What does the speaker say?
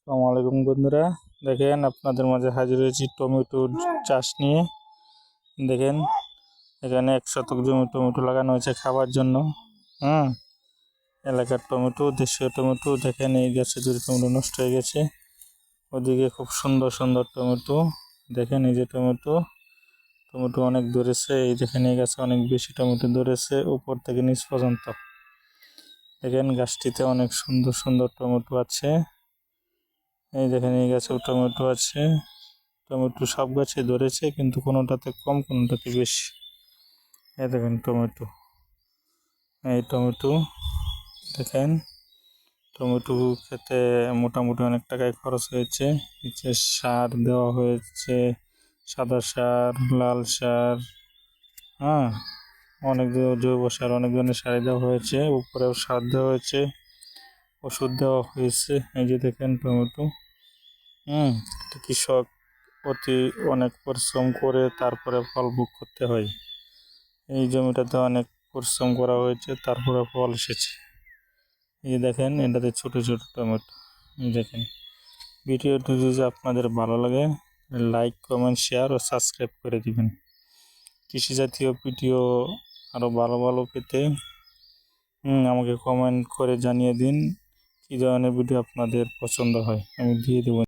আসসালামু আলাইকুম বন্ধুরা, দেখেন আপনাদের মাঝে হাজির হয়েছি টমেটো চাষ নিয়ে। দেখেন এখানে 1 শতক জমি টমেটো লাগানো হয়েছে খাবার জন্য। এলাকার টমেটো, দেশীয় টমেটো। দেখেন এই গাছে দুটো টমেটো নষ্ট হয়ে গেছে, ওদিকে খুব সুন্দর সুন্দর টমেটো। দেখেন এই যে টমেটো অনেক ধরেছে। এই দেখেন এই গাছে অনেক বেশি টমেটো ধরেছে, উপর থেকে নিচ পর্যন্ত। দেখেন গাছটিতে অনেক সুন্দর সুন্দর টমেটো আছে। এই দেখেন এই গাছেও টমেটো আছে। টমেটো সব গাছে ধরেছে, কিন্তু কোনোটাতে কম কোনোটাতে বেশি। এই দেখেন টমেটো, এই টমেটো দেখেন। টমেটো খেতে মোটামুটি অনেক টাকায় খরচ হয়েছে। নিচে সার দেওয়া হয়েছে, সাদা সার, লাল সার, অনেক জৈব সার, অনেক ধরনের সার দেওয়া হয়েছে। উপরেও সার দেওয়া হয়েছে, ওষুধ দেওয়া হয়েছে। এই যে দেখেন টমেটো। কৃষক অনেক পরিশ্রম করে তারপরে ফল ভোগ করতে হয়। এই জমিটাতে অনেক পরিশ্রম করা হয়েছে, তারপরে ফল এসেছে। এই দেখেন এটাতে ছোট ছোট টমেটো। দেখেন ভিডিওটি যদি আপনাদের ভালো লাগে, লাইক, কমেন্ট, শেয়ার ও সাবস্ক্রাইব করে দিবেন। কৃষি জাতীয় ভিডিও আরও ভালো ভালো পেতে আমাকে কমেন্ট করে জানিয়ে দিন কী ধরনের ভিডিও আপনাদের পছন্দ হয়, আমি দিয়ে দেবো।